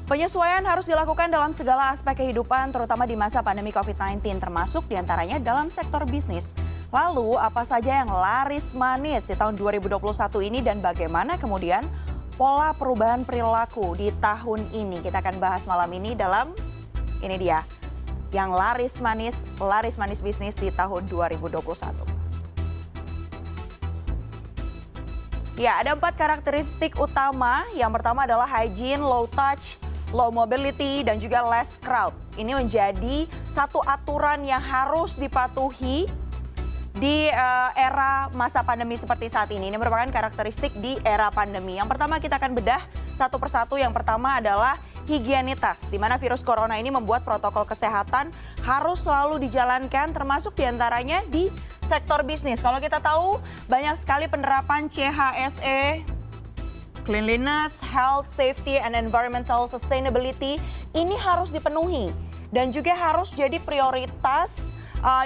Penyesuaian harus dilakukan dalam segala aspek kehidupan, terutama di masa pandemi COVID-19, termasuk diantaranya dalam sektor bisnis. Lalu, apa saja yang laris manis di tahun 2021 ini dan bagaimana kemudian pola perubahan perilaku di tahun ini? Kita akan bahas malam ini dalam, ini dia, yang laris manis bisnis di tahun 2021. Ya, ada 4 karakteristik utama. Yang pertama adalah hygiene, low touch, low mobility, dan juga less crowd. Ini menjadi satu aturan yang harus dipatuhi di era masa pandemi seperti saat ini. Ini merupakan karakteristik di era pandemi. Yang pertama kita akan bedah satu persatu. Yang pertama adalah higienitas, di mana virus corona ini membuat protokol kesehatan harus selalu dijalankan, termasuk diantaranya di sektor bisnis. Kalau kita tahu banyak sekali penerapan CHSE, Cleanliness, Health, Safety, and Environmental Sustainability ini harus dipenuhi dan juga harus jadi prioritas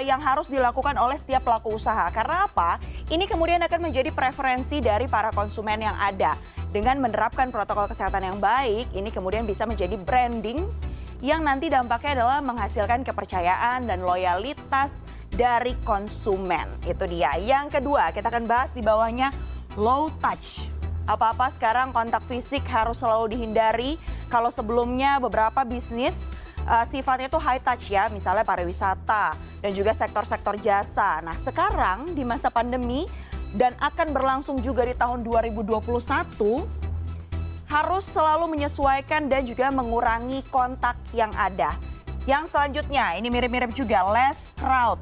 yang harus dilakukan oleh setiap pelaku usaha. Karena apa? Ini kemudian akan menjadi preferensi dari para konsumen yang ada. Dengan menerapkan protokol kesehatan yang baik, ini kemudian bisa menjadi branding yang nanti dampaknya adalah menghasilkan kepercayaan dan loyalitas dari konsumen. Itu dia. Yang kedua, kita akan bahas di bawahnya low touch. Apa-apa sekarang kontak fisik harus selalu dihindari. Kalau sebelumnya beberapa bisnis sifatnya itu high touch ya, misalnya pariwisata dan juga sektor-sektor jasa. Nah sekarang di masa pandemi dan akan berlangsung juga di tahun 2021, harus selalu menyesuaikan dan juga mengurangi kontak yang ada. Yang selanjutnya, ini mirip-mirip juga, less crowd.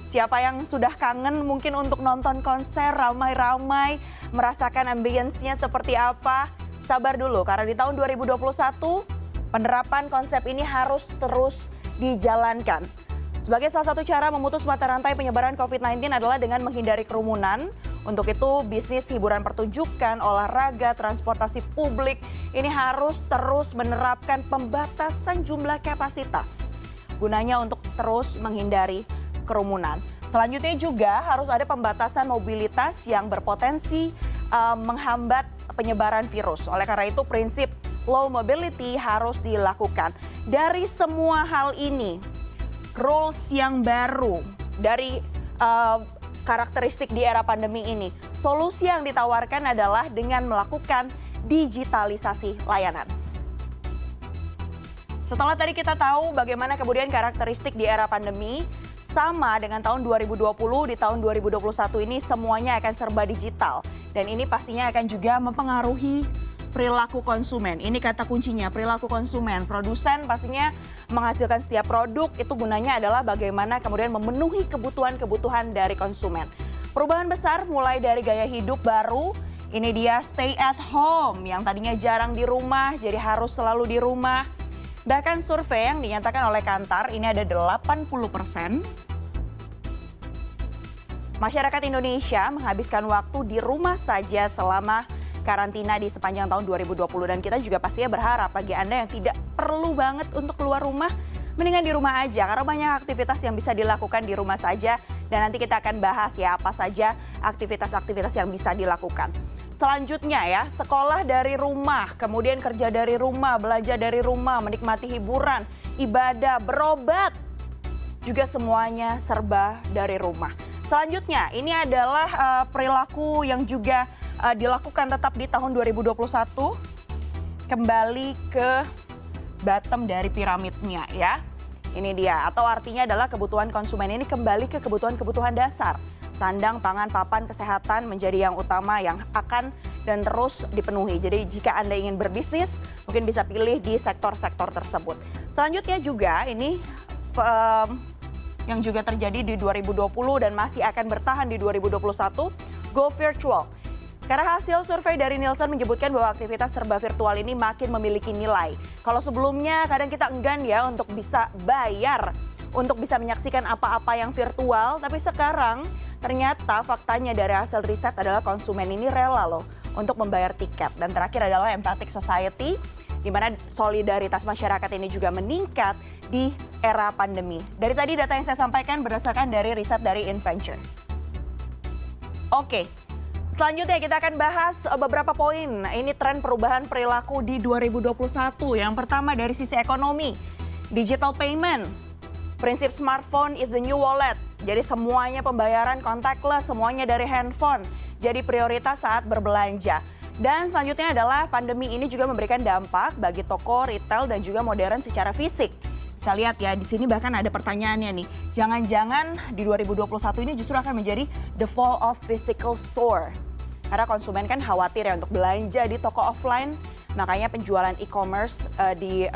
Siapa yang sudah kangen mungkin untuk nonton konser ramai-ramai, merasakan ambience-nya seperti apa, sabar dulu karena di tahun 2021 penerapan konsep ini harus terus dijalankan. Sebagai salah satu cara memutus mata rantai penyebaran COVID-19 adalah dengan menghindari kerumunan. Untuk itu bisnis hiburan pertunjukan, olahraga, transportasi publik ini harus terus menerapkan pembatasan jumlah kapasitas. Gunanya untuk terus menghindari kerumunan. Selanjutnya juga harus ada pembatasan mobilitas yang berpotensi menghambat penyebaran virus. Oleh karena itu prinsip low mobility harus dilakukan. Dari semua hal ini, rules yang baru dari karakteristik di era pandemi ini, solusi yang ditawarkan adalah dengan melakukan digitalisasi layanan. Setelah tadi kita tahu bagaimana kemudian karakteristik di era pandemi, sama dengan tahun 2020, di tahun 2021 ini semuanya akan serba digital. Dan ini pastinya akan juga mempengaruhi perilaku konsumen. Ini kata kuncinya, perilaku konsumen. Produsen pastinya menghasilkan setiap produk, itu gunanya adalah bagaimana kemudian memenuhi kebutuhan-kebutuhan dari konsumen. Perubahan besar mulai dari gaya hidup baru, ini dia stay at home, yang tadinya jarang di rumah, jadi harus selalu di rumah. Bahkan survei yang dinyatakan oleh Kantar, ini ada 80% masyarakat Indonesia menghabiskan waktu di rumah saja selama karantina di sepanjang tahun 2020. Dan kita juga pastinya berharap bagi Anda yang tidak perlu banget untuk keluar rumah, mendingan di rumah aja. Karena banyak aktivitas yang bisa dilakukan di rumah saja. Dan nanti kita akan bahas ya apa saja aktivitas-aktivitas yang bisa dilakukan. Selanjutnya ya, sekolah dari rumah, kemudian kerja dari rumah, belanja dari rumah, menikmati hiburan, ibadah, berobat. Juga semuanya serba dari rumah. Selanjutnya, ini adalah perilaku yang juga dilakukan tetap di tahun 2021. Kembali ke bottom dari piramidnya ya. Ini dia, atau artinya adalah kebutuhan konsumen ini kembali ke kebutuhan-kebutuhan dasar. Sandang, pangan, papan, kesehatan menjadi yang utama yang akan dan terus dipenuhi. Jadi jika Anda ingin berbisnis, mungkin bisa pilih di sektor-sektor tersebut. Selanjutnya juga ini yang juga terjadi di 2020 dan masih akan bertahan di 2021, go virtual. Karena hasil survei dari Nielsen menyebutkan bahwa aktivitas serba virtual ini makin memiliki nilai. Kalau sebelumnya kadang kita enggan ya untuk bisa bayar, untuk bisa menyaksikan apa-apa yang virtual, tapi sekarang ternyata faktanya dari hasil riset adalah konsumen ini rela loh untuk membayar tiket. Dan terakhir adalah empathic society, di mana solidaritas masyarakat ini juga meningkat di era pandemi. Dari tadi data yang saya sampaikan berdasarkan dari riset dari InVenture. Oke, Selanjutnya kita akan bahas beberapa poin. Ini tren perubahan perilaku di 2021. Yang pertama dari sisi ekonomi, digital payment. Prinsip smartphone is the new wallet. Jadi semuanya pembayaran contactless, semuanya dari handphone. Jadi prioritas saat berbelanja. Dan selanjutnya adalah pandemi ini juga memberikan dampak bagi toko, retail, dan juga modern secara fisik. Bisa lihat ya, di sini bahkan ada pertanyaannya nih. Jangan-jangan di 2021 ini justru akan menjadi the fall of physical store. Karena konsumen kan khawatir ya untuk belanja di toko offline, makanya penjualan e-commerce di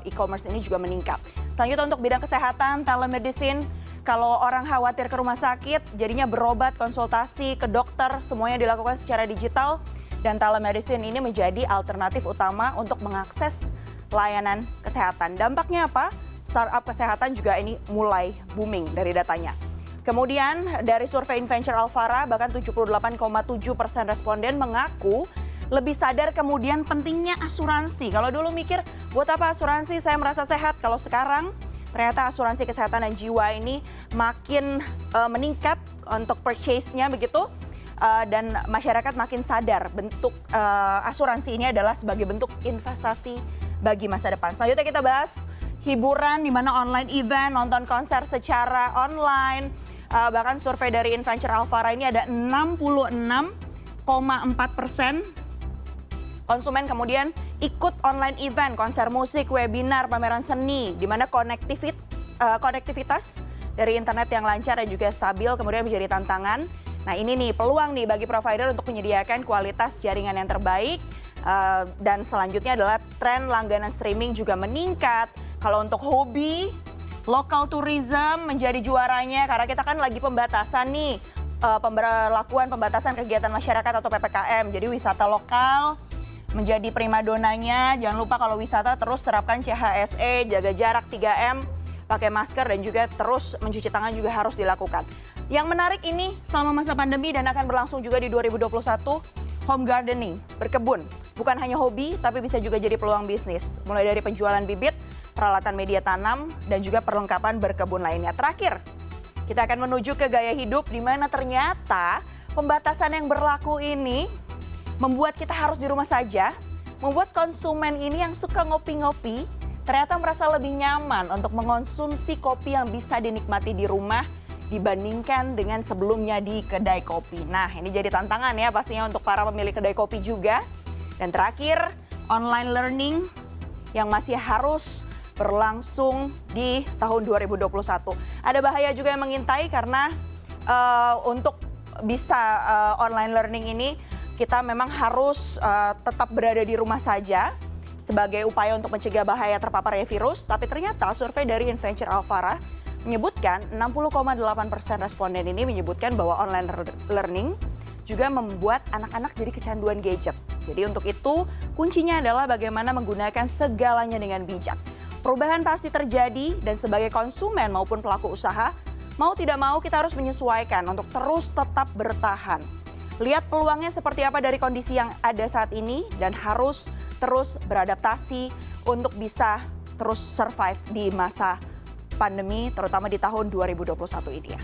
e-commerce ini juga meningkat. Selanjutnya untuk bidang kesehatan, telemedicine. Kalau orang khawatir ke rumah sakit, jadinya berobat, konsultasi ke dokter, semuanya dilakukan secara digital. Dan telemedicine ini menjadi alternatif utama untuk mengakses layanan kesehatan. Dampaknya apa? Startup kesehatan juga ini mulai booming dari datanya. Kemudian dari survei Inventure Alvara, bahkan 78,7% responden mengaku lebih sadar kemudian pentingnya asuransi. Kalau dulu mikir, buat apa asuransi, saya merasa sehat. Kalau sekarang ternyata asuransi kesehatan dan jiwa ini makin meningkat untuk purchase-nya begitu. Dan masyarakat makin sadar bentuk asuransi ini adalah sebagai bentuk investasi bagi masa depan. Selanjutnya kita bahas hiburan di mana online event, nonton konser secara online. Bahkan survei dari Inventure Alvara ini ada 66,4% konsumen kemudian ikut online event, konser musik, webinar, pameran seni, di mana konektivitas dari internet yang lancar dan juga stabil kemudian menjadi tantangan. Nah ini nih peluang nih bagi provider untuk menyediakan kualitas jaringan yang terbaik. Dan selanjutnya adalah tren langganan streaming juga meningkat. Kalau untuk hobi, local tourism menjadi juaranya karena kita kan lagi pembatasan nih, pemberlakuan pembatasan kegiatan masyarakat atau PPKM. Jadi wisata lokal menjadi primadonanya. Jangan lupa kalau wisata terus terapkan CHSE, jaga jarak 3M, pakai masker dan juga terus mencuci tangan juga harus dilakukan. Yang menarik ini selama masa pandemi dan akan berlangsung juga di 2021, home gardening, berkebun. Bukan hanya hobi, tapi bisa juga jadi peluang bisnis. Mulai dari penjualan bibit, peralatan media tanam, dan juga perlengkapan berkebun lainnya. Terakhir, kita akan menuju ke gaya hidup di mana ternyata pembatasan yang berlaku ini membuat kita harus di rumah saja, membuat konsumen ini yang suka ngopi-ngopi ternyata merasa lebih nyaman untuk mengonsumsi kopi yang bisa dinikmati di rumah dibandingkan dengan sebelumnya di kedai kopi. Nah, ini jadi tantangan ya pastinya untuk para pemilik kedai kopi juga. Dan terakhir, online learning yang masih harus berlangsung di tahun 2021. Ada bahaya juga yang mengintai karena untuk bisa online learning ini kita memang harus tetap berada di rumah saja sebagai upaya untuk mencegah bahaya terpaparnya virus. Tapi ternyata survei dari Inventure Alvara menyebutkan 60,8% responden ini menyebutkan bahwa online learning juga membuat anak-anak jadi kecanduan gadget. Jadi untuk itu kuncinya adalah bagaimana menggunakan segalanya dengan bijak. Perubahan pasti terjadi dan sebagai konsumen maupun pelaku usaha, mau tidak mau kita harus menyesuaikan untuk terus tetap bertahan. Lihat peluangnya seperti apa dari kondisi yang ada saat ini dan harus terus beradaptasi untuk bisa terus survive di masa pandemi terutama di tahun 2021 ini ya.